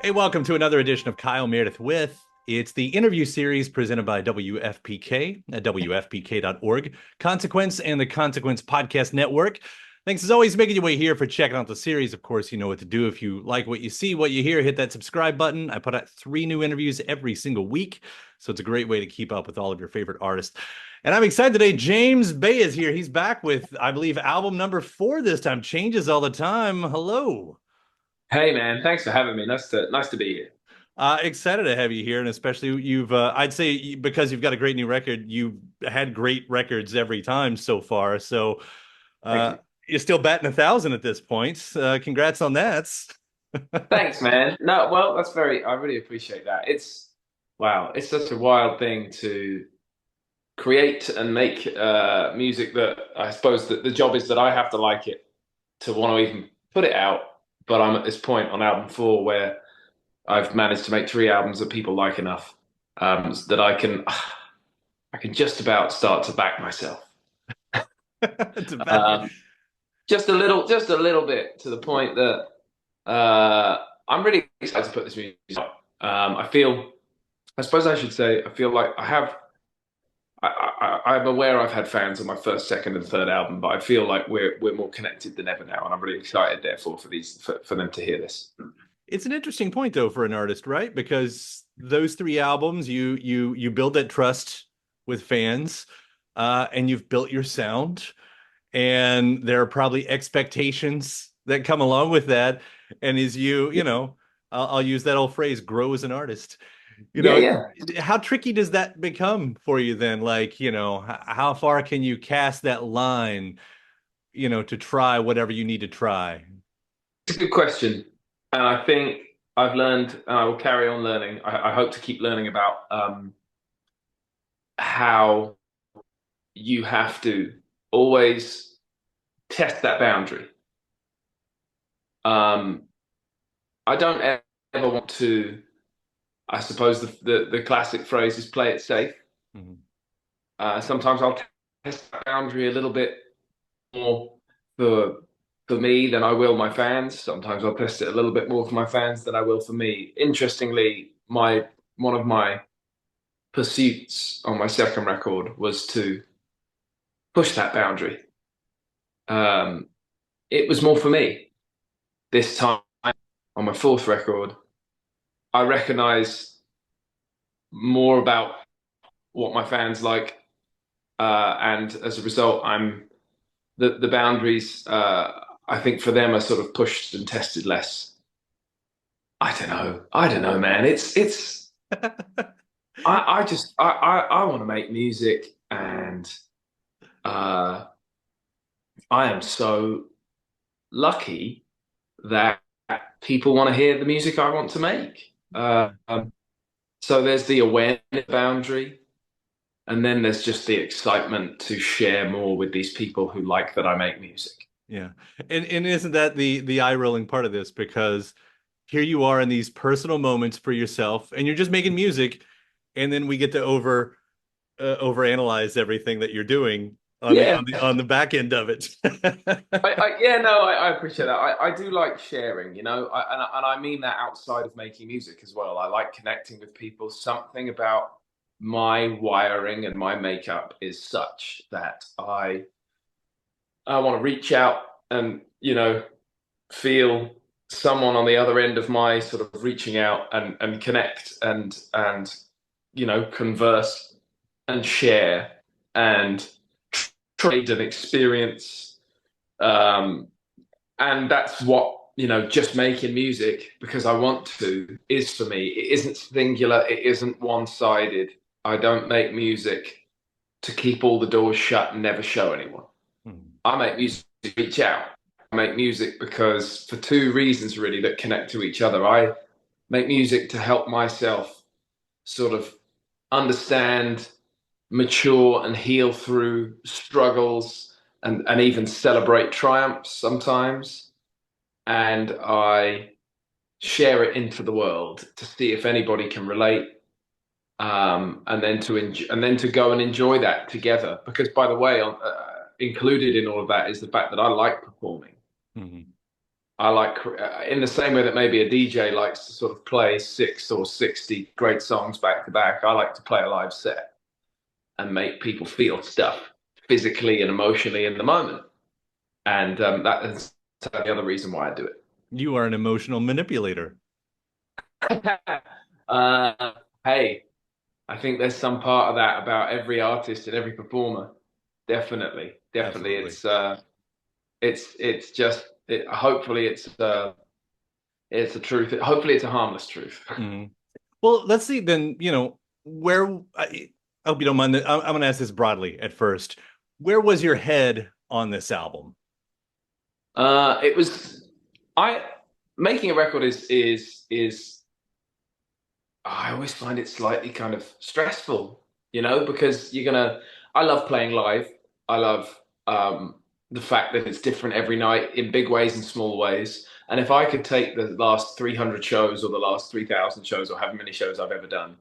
Hey, welcome to another edition of Kyle Meredith with. It's the interview series presented by WFPK at WFPK.org, Consequence, and the Consequence Podcast Network. Thanks as always making your way here for checking out the series. Of course, you know what to do. If you like what you see, what you hear, hit that subscribe button. I put out 3 new interviews every single week, so it's a great way to keep up with all of your favorite artists. And I'm excited today. James Bay is here. He's back with, I believe, album number 4 this time. Changes all the time. Hello. Hey man, thanks for having me. Nice to be here. Excited to have you here, and especially I'd say because you've got a great new record, you've had great records every time so far. So Thank uh, you. you're still batting 1,000 at this point. Congrats on that. Thanks, man. No, well, I really appreciate that. Wow, it's such a wild thing to create and make music that I suppose that the job is that I have to like it to want to even put it out. But I'm at this point on album 4 where I've managed to make 3 albums that people like enough so that I can just about start to back myself. It's a bad. Um, just a little bit to the point that I'm really excited to put this music out. I suppose I should say, I feel like I'm aware I've had fans on my first, second, and third album, but I feel like we're more connected than ever now, and I'm really excited, therefore, for them to hear this. It's an interesting point though for an artist, right? Because those 3 albums, you build that trust with fans, and you've built your sound, and there are probably expectations that come along with that. And as I'll use that old phrase, grow as an artist. You Yeah, know, yeah. how tricky does that become for you then? Like, how far can you cast that line, to try whatever you need to try? It's a good question, and I think I've learned, and I will carry on learning. I hope to keep learning about how you have to always test that boundary. Um, I don't ever want to. I suppose the classic phrase is play it safe. Mhm. Sometimes I'll test that boundary a little bit more for for me than I will my fans. Sometimes I'll test it a little bit more for my fans than I will for me. Interestingly, my one of my pursuits on my second record was to push that boundary. Um, it was more for me. This time on my fourth record, I recognize more about what my fans like, and as a result, the boundaries. I think for them are sort of pushed and tested less. I don't know. I don't know, man. It's. I want to make music, and uh, I am so lucky that people want to hear the music I want to make. So there's the awareness boundary, and then there's just the excitement to share more with these people who like that I make music. Yeah. And isn't that the eye rolling part of this? Because here you are in these personal moments for yourself, and you're just making music, and then we get to overanalyze everything that you're doing on the Yeah, on the on the back end of it. yeah, no, I appreciate that. I do like sharing, and I mean that outside of making music as well. I like connecting with people. Something about my wiring and my makeup is such that I want to reach out and feel someone on the other end of my sort of reaching out and connect and converse and share and trade and experience. Um, and that's what just making music because I want to is for me. It isn't singular. It isn't one-sided. I don't make music to keep all the doors shut and never show anyone. I make music to reach out. I make music because for 2 reasons really that connect to each other. I make music to help myself sort of understand, mature, and heal through struggles and even celebrate triumphs sometimes. And I share it into the world to see if anybody can relate, and then to go and enjoy that together. Because by the way, included in all of that is the fact that I like performing. Mhm. I like, in the same way that maybe a DJ likes to sort of play 6 or 60 great songs back to back, I like to play a live set and make people feel stuff physically and emotionally in the moment. And that is the other reason why I do You are an emotional manipulator. it. uh, hey, I think there's some part of that about every artist and every performer. Definitely, definitely. Absolutely. It's just hopefully it's a truth. Hopefully it's a harmless truth. Mhm. Well, let's see then, where I hope you don't mind. I'm going to ask this broadly at first. Where was your head on this album? It was I making a record is I always find it slightly kind of stressful, because I love playing live. I love the fact that it's different every night in big ways and small ways. And if I could take the last 300 shows or the last 3,000 shows or however many shows I've ever done,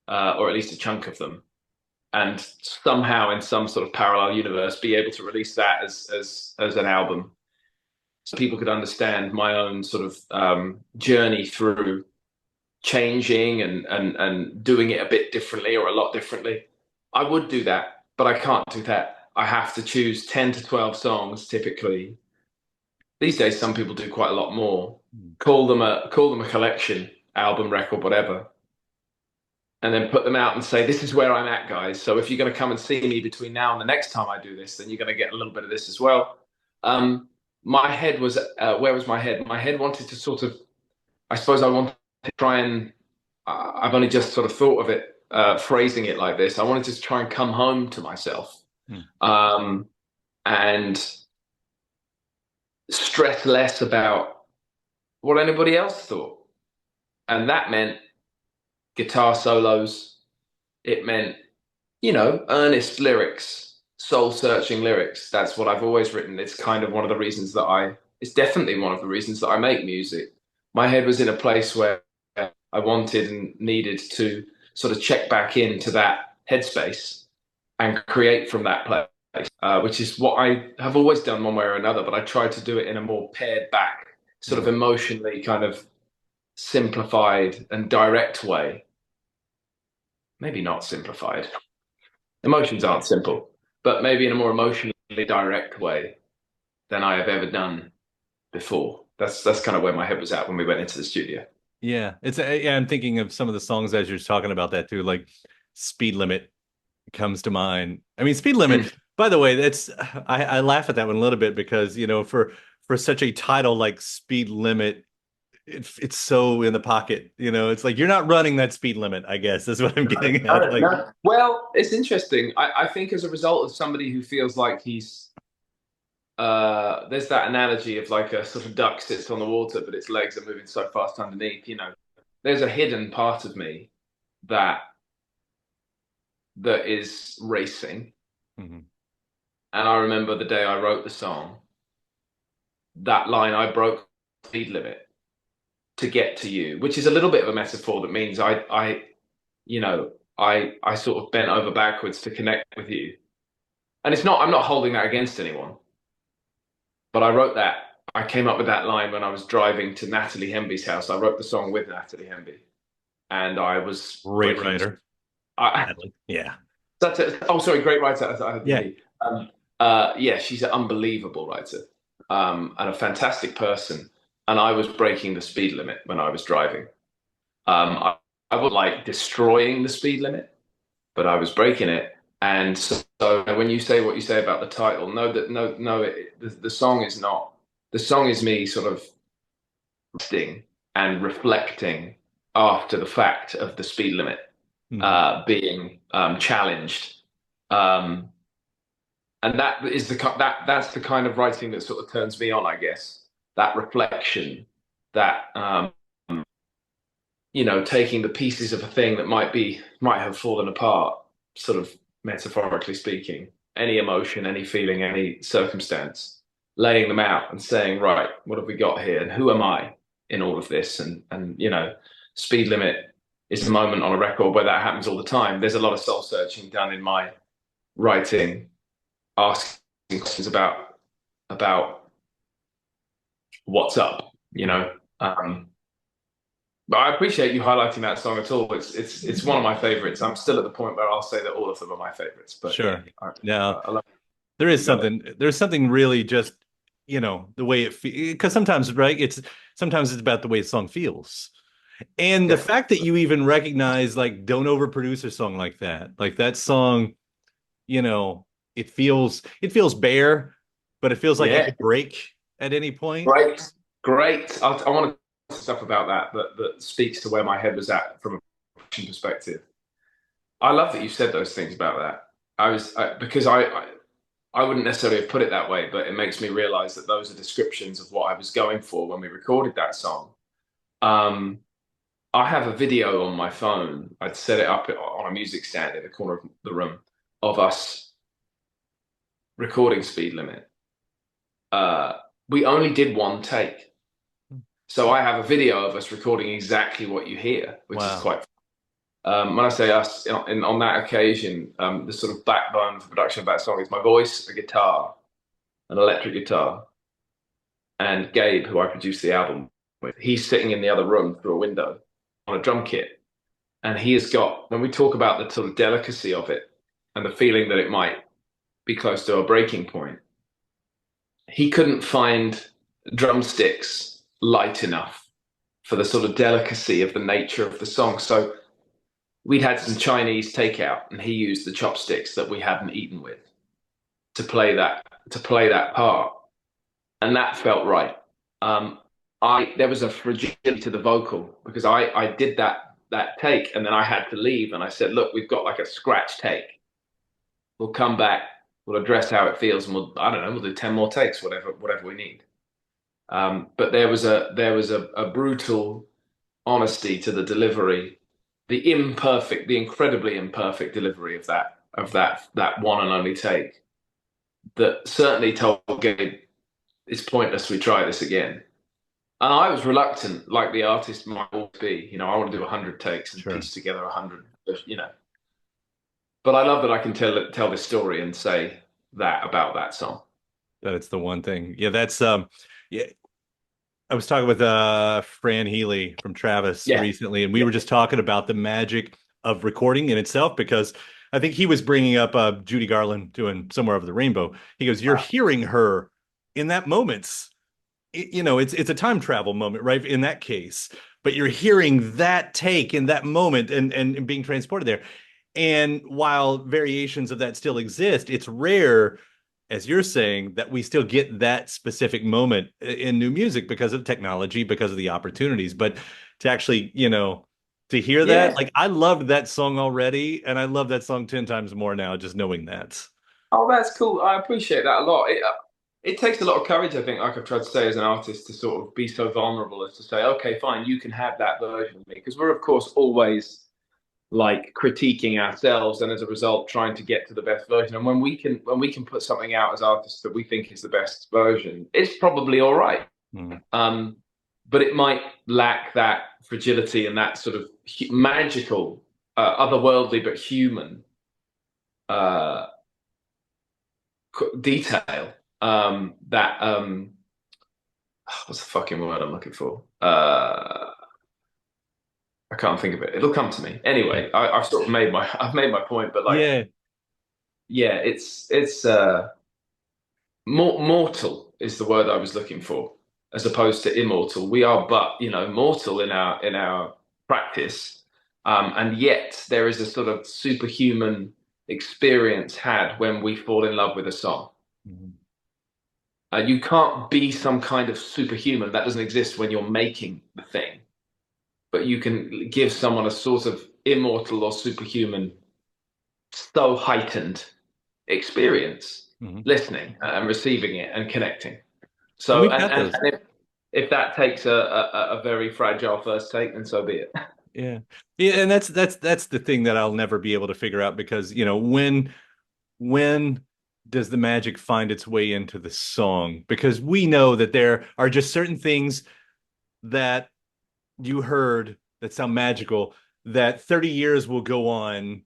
or at least a chunk of them, and somehow in some sort of parallel universe be able to release that as an album, so people could understand my own sort of journey through changing and doing it a bit differently or a lot differently. I would do that, but I can't do that. I have to choose 10 to 12 songs typically. These days, some people do quite a lot more. Call them a collection, album, record, whatever, and then put them out and say, this is where I'm at, guys. So if you're going to come and see me between now and the next time I do this, then you're going to get a little bit of this as well. My head was, where was my head? My head wanted to sort of, I suppose I wanted to try and, I've only just sort of thought of it, phrasing it like this. I wanted to try and come home to myself, and stress less about what anybody else thought. And that meant guitar solos. It meant, earnest lyrics, soul searching lyrics. That's what I've always written. It's kind of one of the reasons it's definitely one of the reasons that I make music. My head was in a place where I wanted and needed to sort of check back into that headspace and create from that place, which is what I have always done one way or another, but I tried to do it in a more pared back, sort of emotionally kind of simplified and direct way. Maybe not simplified. Emotions aren't simple, but maybe in a more emotionally direct way than I have ever done before. That's kind of where my head was at when we went into the studio. Yeah, yeah, I'm thinking of some of the songs as you're talking about that too, like Speed Limit comes to mind. I mean, Speed Limit, by the way, I laugh at that one a little bit because, for such a title like Speed Limit, it's so in the pocket, it's like you're not running that speed limit, I guess, is what I'm getting at. Like, No. Well, it's interesting. I think as a result of somebody who feels like there's that analogy of like a sort of duck sits on the water, but its legs are moving so fast underneath, there's a hidden part of me that is racing. mm-hmm. And I remember the day I wrote the song, that line, I broke the speed limit to get to you, which is a little bit of a metaphor that means I sort of bent over backwards to connect with you. And I'm not holding that against anyone, but I came up with that line when I was driving to Natalie Hemby's house. I wrote the song with Natalie Hemby, and I was Great writer. Yeah. Sorry, great writer. Yeah. Yeah, she's an unbelievable writer, and a fantastic person. And I was breaking the speed limit when I was driving. I was like destroying the speed limit, but I was breaking it. And so when you say what you say about the title, the song is not. The song is me sort of resting and reflecting after the fact of the speed limit being challenged. And that's the kind of writing that sort of turns me on, I guess. That reflection, that taking the pieces of a thing that might have fallen apart, sort of metaphorically speaking, any emotion, any feeling, any circumstance, laying them out and saying, right, what have we got here, and who am I in all of this? And speed limit is a moment on a record where that happens all the time. There's a lot of soul searching done in my writing, asking questions about what's up, but I appreciate you highlighting that song at all. It's one of my favorites. I'm still at the point where I'll say that all of them are my favorites. But yeah, Sure. Now, I love there is you got it. something really just, the way it feels, because sometimes, right, sometimes it's about the way the song feels. And the Yeah, fact that you even recognize, like, don't overproduce a song like that song, you know, it feels bare, but it feels like it yeah, could break at any point. great, great. I want to stuff about that speaks to where my head was at from a production perspective. I love that you said those things about that. Because I wouldn't necessarily have put it that way, but it makes me realize that those are descriptions of what I was going for when we recorded that song. Um, I have a video on my phone. I'd set it up on a music stand in the corner of the room of us recording Speed Limit. Uh, we only did one take. So I have a video of us recording exactly what you hear, which is Wow. quite when I say us, on that occasion, the sort of backbone for production of that song is my voice, a guitar, an electric guitar, and Gabe, who I produced the album with. He's sitting in the other room through a window on a drum kit, and he has got. When we talk about the sort of delicacy of it and the feeling that it might be close to a breaking point, he couldn't find drumsticks light enough for the sort of delicacy of the nature of the song. So we'd had some Chinese takeout, and he used the chopsticks that we hadn't eaten with to play that part, and that felt right. I There was a fragility to the vocal because I did that take, and then I had to leave, and I said, "Look, we've got like a scratch take. We'll come back, we'll address how it feels, and I don't know, we'll do 10 more takes, whatever we need." But there was a brutal honesty to the delivery, the incredibly imperfect delivery of that one and only take that certainly told Gabe it's pointless. We try this again. And I was reluctant, like the artist might always be. I want to do 100 takes and Sure. piece together 100. But I love that I can tell this story and say that about that song. That it's the one thing. Yeah, that's yeah. I was talking with Fran Healy from Travis Yeah, recently, and we yeah, were just talking about the magic of recording in itself because I think he was bringing up Judy Garland doing "Somewhere Over the Rainbow." He goes, "You're hearing her in that moment. It's a time travel moment, right? In that case, but you're hearing that take in that moment and being transported there. And while variations of that still exist, it's rare, as you're saying, that we still get that specific moment in new music because of technology, because of the opportunities. But to actually, to hear that, yeah. like I loved that song already, and I love that song 10 times more now, just knowing that. Oh, that's cool. I appreciate that a lot. It takes a lot of courage, I think, like I've tried to say as an artist, to sort of be so vulnerable as to say, okay, fine, you can have that version of me. Because we're, of course, always like critiquing ourselves and as a result trying to get to the best version. And when we can put something out as artists that we think is the best version, it's probably all right. Mm. Um, but it might lack that fragility and that sort of magical, otherworldly but human uh, detail. What's the fucking word I'm looking for? I can't think of it. It'll come to me. Anyway, I've sort of I've made my point, but like, Yeah. yeah, it's mortal is the word I was looking for, as opposed to immortal. We are but mortal in our practice, and yet there is a sort of superhuman experience had when we fall in love with a song. Mhm. You can't be some kind of superhuman. That doesn't exist when you're making the thing. But you can give someone a sort of immortal or superhuman, so heightened experience Mhm. listening and receiving it and connecting. And So, we've and, got and those. if that takes a very fragile first take, then so be it. Yeah. Yeah, and that's the thing that I'll never be able to figure out because, when does the magic find its way into the song? Because we know that there are just certain things that you heard that sound magical that 30 years will go on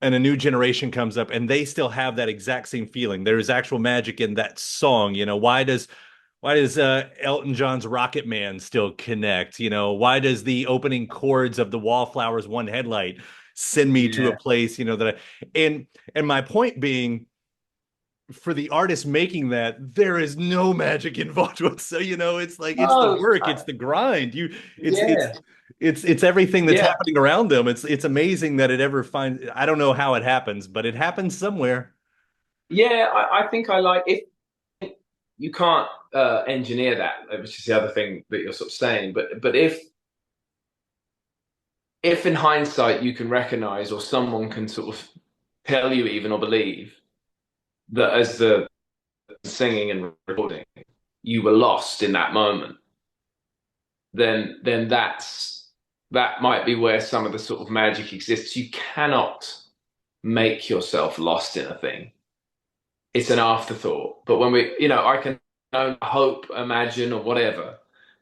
and a new generation comes up and they still have that exact same feeling. There is actual magic in that song. Why does Why does Elton John's Rocket Man still connect? You know, why does the opening chords of the Wallflowers One Headlight send me to a Yeah. place, you know, that and my point being, for the artist making that, there is no magic involved with. So, you know, it's like it's the Oh, work, it's the grind. It's yeah. it's everything that's Yeah. happening around them. It's amazing that it ever finds. I don't know how it happens, but it happens somewhere. Yeah. I think I like if you can't engineer that, which is the other thing that you're sort of saying. But if in hindsight you can recognize or someone can sort of tell you even or believe that as the singing and recording you were lost in that moment, then that might be where some of the sort of magic exists. You cannot make yourself lost in a thing. It's an afterthought. But when we, I can hope, imagine, or whatever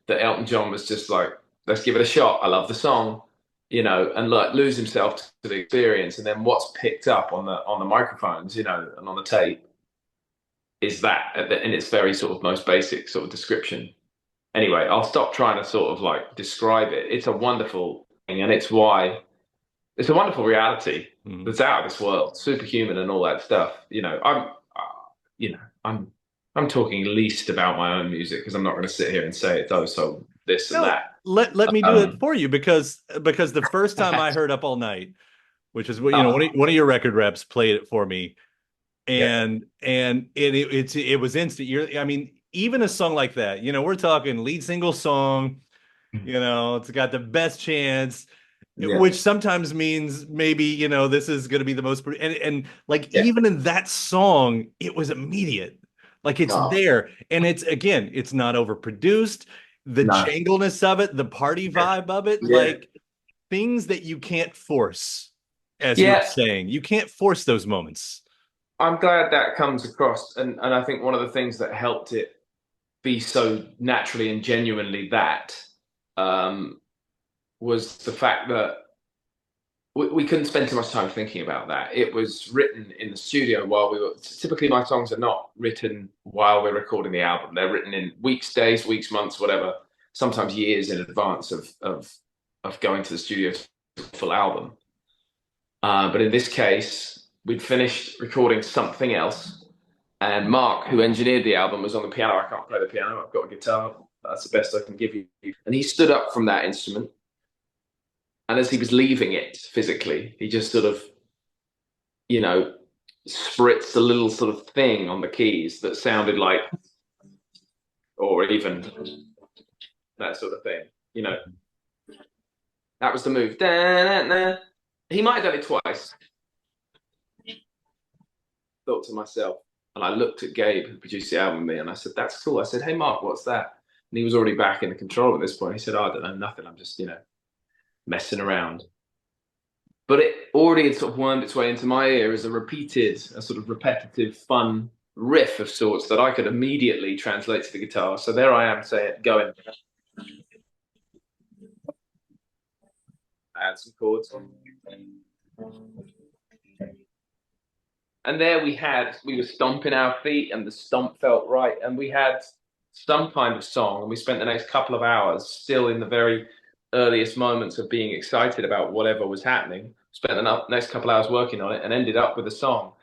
that Elton John was just like, let's give it a shot. I love the song, and like lose himself to the experience. And then what's picked up on the microphones, and on the tape is that in its very sort of most basic sort of description. Anyway, I'll stop trying to sort of like describe it. It's a wonderful thing, and it's a wonderful reality Mhm. that's out of this world, superhuman and all that stuff. You know, I'm I'm talking least about my own music because I'm not going to sit here and say it's oh so this and No, that. let me do it Um, for you, because the first time I heard Up All Night, which is what, you know, oh, one of your record reps played it for me, yeah, and it was instant. I mean, even a song like that, you know, we're talking lead single song, you know, it's got the best chance, yeah, which sometimes means maybe, you know, this is going to be the most, and like yeah. even in that song, it was immediate. Like it's Oh, there. And it's, again, it's not overproduced. The no, jangleness of it, the party yeah, vibe of it, yeah, like things that you can't force, as you were yeah. saying. You can't force those moments. I'm glad that comes across, and I think one of the things that helped it be so naturally and genuinely that um, was the fact that we couldn't spend too much time thinking about that. It was written in the studio while we were. Typically, my songs are not written while we're recording the album. They're written in weeks, days, weeks, months, whatever. Sometimes years in advance of going to the studio for the full album. But in this case, we'd finished recording something else, and Mark, who engineered the album, was on the piano. I can't play the piano. I've got a guitar. That's the best I can give you. And he stood up from that instrument, and as he was leaving it physically, he just sort of, you know, spritzed a little sort of thing on the keys that sounded like, or even that sort of thing. You know, that was the move. Da-na-na. He might have done it twice. Thought to myself, and I looked at Gabe, who produced the album with me, and I said, "That's cool." I said, "Hey, Mark, what's that?" And he was already back in the control at this point. He said, oh, "I don't know, nothing. I'm just, messing around." But it already had sort of wormed its way into my ear as a sort of repetitive, fun riff of sorts that I could immediately translate to the guitar. So there I am saying, going, add some chords. And there we were stomping our feet and the stomp felt right. And we had some kind of song. And we spent the next couple of hours still in the very earliest moments of being excited about whatever was happening. Spent the next couple of hours working on it and ended up with a song.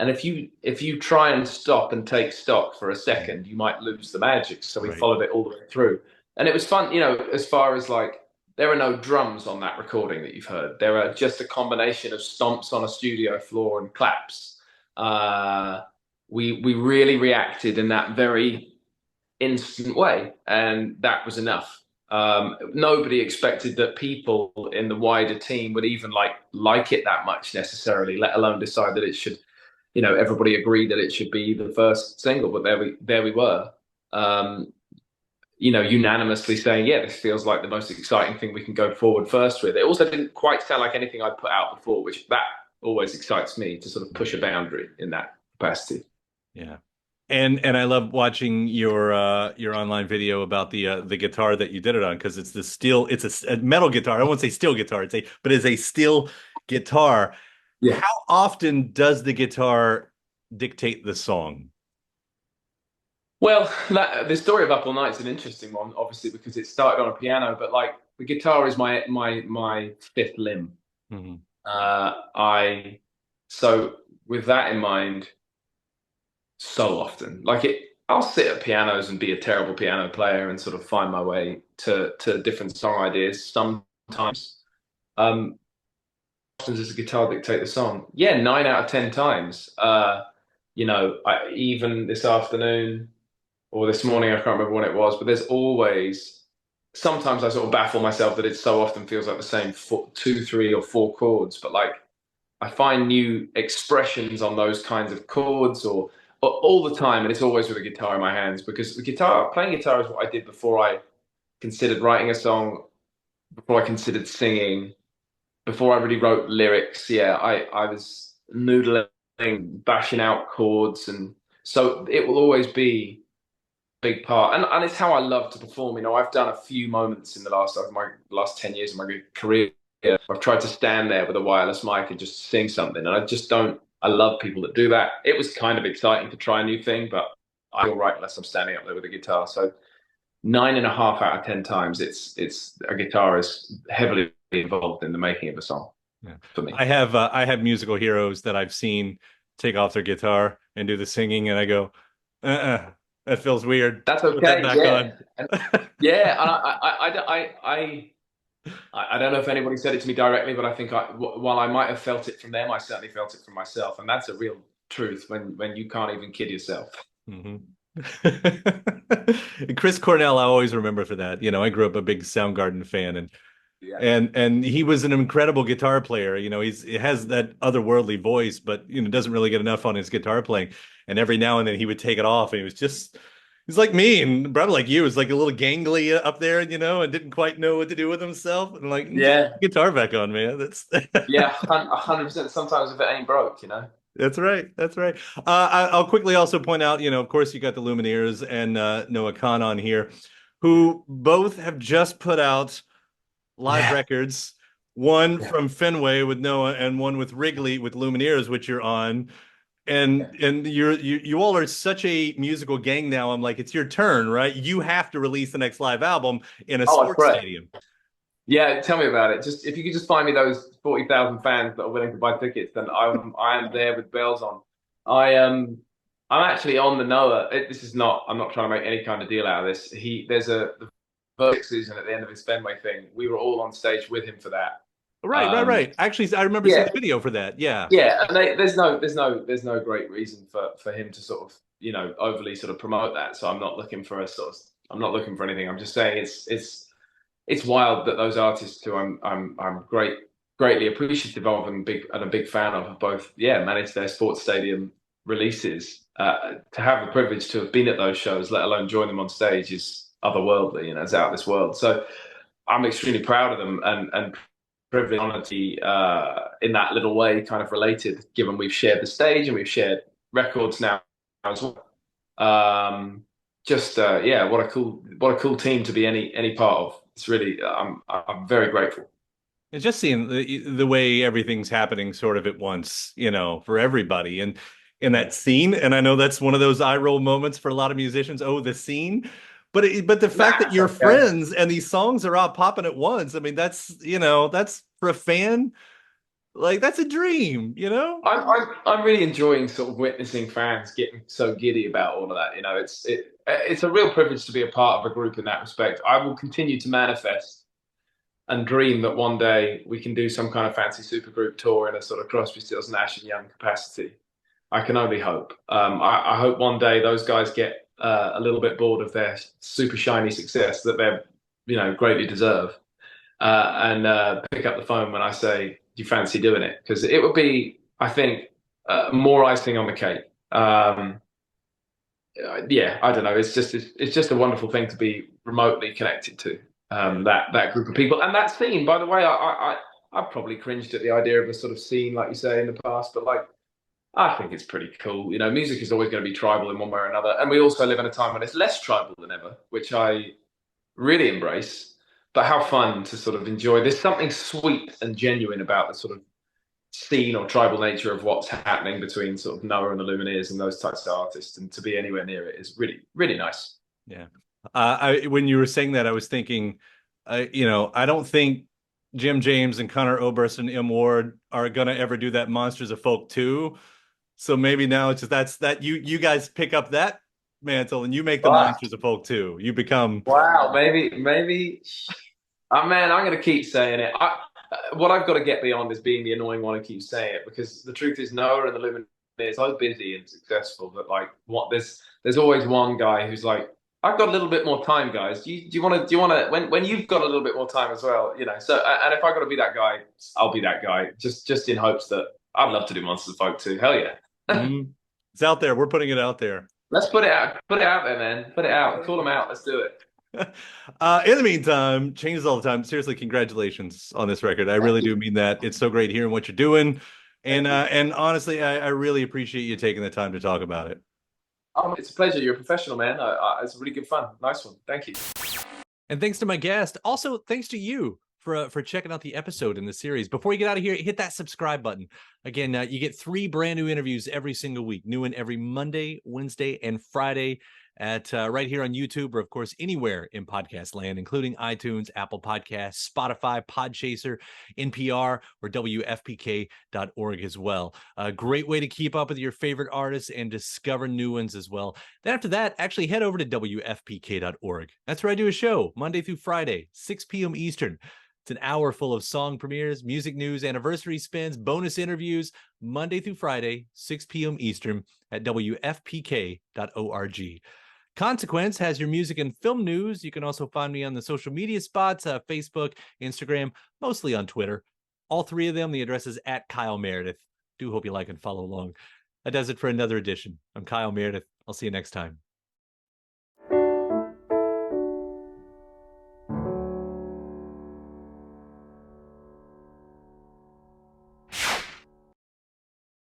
And if you try and stop and take stock for a second, you might lose the magic. So we Right. followed it all the way through. And it was fun, as far as like there are no drums on that recording that you've heard. There are just a combination of stomps on a studio floor and claps. Uh, we really reacted in that very instant way, and that was enough. Nobody expected that people in the wider team would even like it that much necessarily, let alone decide that it should. Everybody agreed that it should be the first single, but there we were. Um, unanimously saying, yeah, this feels like the most exciting thing we can go forward first with. It also didn't quite sound like anything I'd put out before, which that always excites me to sort of push a boundary in that capacity. Yeah. And I love watching your online video about the guitar that you did it on, because it's the steel, it's a metal guitar. I won't say steel guitar, but it's a steel guitar. Yeah. How often does the guitar dictate the song? Well, the story of Up All Night's an interesting one, obviously, because it started on a piano, but like the guitar is my fifth limb. Hmm. I so with that in mind, so often, like I'll sit at pianos and be a terrible piano player and sort of find my way to different song ideas. Sometimes, um, often does the guitar dictate the song? Yeah, 9 out of 10 times. Even this afternoon or this morning, I can't remember when it was, but there's always, sometimes I sort of baffle myself that it so often feels like the same two, three, or four chords, but like I find new expressions on those kinds of chords or all the time, and it's always with a guitar in my hands because playing guitar is what I did before I considered writing a song, before I considered singing, before I really wrote lyrics. Yeah, I was noodling, bashing out chords, and so it will always be big part, and it's how I love to perform. I've done a few moments in the last 10 years of my career. I've tried to stand there with a wireless mic and just sing something, and I just don't. I love people that do that. It was kind of exciting to try a new thing, but I feel right unless I'm standing up there with a guitar. So 9.5 out of 10 times, it's a guitar is heavily involved in the making of a song Yeah. for me. I have musical heroes that I've seen take off their guitar and do the singing, and I go, that feels weird. That's Put that okay. back Yeah, on. and yeah, and I don't know if anybody said it to me directly, but I think while I might have felt it from them, I certainly felt it from myself, and that's a real truth when you can't even kid yourself. Hmm. Chris Cornell, I always remember for that. I grew up a big Soundgarden fan, and Yeah. and he was an incredible guitar player. He has that otherworldly voice, but doesn't really get enough on his guitar playing. And every now and then he would take it off, and he's like me, and probably like you. It was like a little gangly up there, and didn't quite know what to do with himself. And like, just put Yeah, the guitar back on, man. That's yeah, 100%. Sometimes if it ain't broke. that's right. That's right. I'll quickly also point out, of course, you got the Lumineers and Noah Kahan on here, who both have just put out live Yeah, records, one yeah. from Fenway with Noah and one with Wrigley with Lumineers, which you're on. And you all are such a musical gang now. I'm like, it's your turn, right? You have to release the next live album in a Oh, I sports pray. stadium. Yeah, tell me about it. Just if you could just find me those 40,000 fans that are willing to buy tickets, then I am there with bells on. I I'm actually on the Noah. This is not. I'm not trying to make any kind of deal out of this. There's the first season at the end of his Fenway thing. We were all on stage with him for that. Right, right, Um, right. Actually, I remember seeing yeah, the video for that. Yeah. yeah, and there's no great reason for him to sort of overly sort of promote that. So I'm not looking for anything. I'm just saying it's wild that those artists who I'm greatly appreciative of and a big fan of have both managed their sports stadium releases. To have the privilege to have been at those shows, let alone join them on stage, is otherworldly. It's out of this world. So I'm extremely proud of them and privilege and honor to be in that little way kind of related, given we've shared the stage and we've shared records now as well. Um, what a cool team to be any part of. It's really I'm very grateful. It's just seeing the way everything's happening sort of at once, for everybody. And in that scene, and I know that's one of those eye roll moments for a lot of musicians. Oh, the scene. But the fact that That's you're okay. friends and these songs are all popping at once, I mean, that's for a fan, like that's a dream. I'm really enjoying sort of witnessing fans getting so giddy about all of that. It's a real privilege to be a part of a group in that respect. I will continue to manifest and dream that one day we can do some kind of fancy supergroup tour in a sort of Crosby, Stills, Nash and Young capacity. I can only hope. I hope one day those guys get a little bit bored of their super shiny success that they're, greatly deserve, and pick up the phone when I say, "Do you fancy doing it?" Because it would be, I think, more icing on the cake. Yeah, I don't know. It's just a wonderful thing to be remotely connected to Yeah. that group of people and that scene. By the way, I probably cringed at the idea of a sort of scene like you say in the past, but like I think it's pretty cool. Music is always going to be tribal in one way or another, and we also live in a time when it's less tribal than ever, which I really embrace. But how fun to sort of enjoy. There's something sweet and genuine about the sort of scene or tribal nature of what's happening between sort of Noah and the Lumineers and those types of artists, and to be anywhere near it is really, really nice. Yeah. When you were saying that, I was thinking, I don't think Jim James and Connor Oberst and M. Ward are gonna ever do that Monsters of Folk 2. So maybe now it's just that you guys pick up that mantle and you make the But Monsters of Folk 2. You become wow, maybe. Man, I'm going to keep saying it. What I've got to get beyond is being the annoying one who keeps saying it, because the truth is Noah and the Lumineers are so busy and successful that like there's always one guy who's like, I've got a little bit more time, guys. Do you want to when you've got a little bit more time as well, So and if I got to be that guy, I'll be that guy. Just in hopes that I'd love to do Monsters of Folk too. Hell yeah. It's out there. We're putting it out there. Let's put it out. Put it out there, man. Put it out. Call them out. Let's do it. In the meantime, changes all the time. Seriously, congratulations on this record. I really do mean that. It's so great hearing what you're doing, and honestly, I really appreciate you taking the time to talk about it. It's a pleasure. You're a professional, man. It's really good fun. Nice one. Thank you. And thanks to my guest. Also, thanks to you for checking out the episode in the series. Before you get out of here, hit that subscribe button. Again, you get 3 brand new interviews every single week. New one every Monday, Wednesday, and Friday at right here on YouTube, or of course anywhere in podcast land, including iTunes, Apple Podcasts, Spotify, Podchaser, NPR, or WFPK.org as well. A great way to keep up with your favorite artists and discover new ones as well. Then after that, actually head over to WFPK.org. That's where I do a show Monday through Friday, 6 p.m. Eastern. It's an hour full of song premieres, music news, anniversary spins, bonus interviews, Monday through Friday, 6 p.m. Eastern at WFPK.org. Consequence has your music and film news. You can also find me on the social media spots, Facebook, Instagram, mostly on Twitter. All 3 of them, the address is at Kyle Meredith. Do hope you like and follow along. That does it for another edition. I'm Kyle Meredith. I'll see you next time.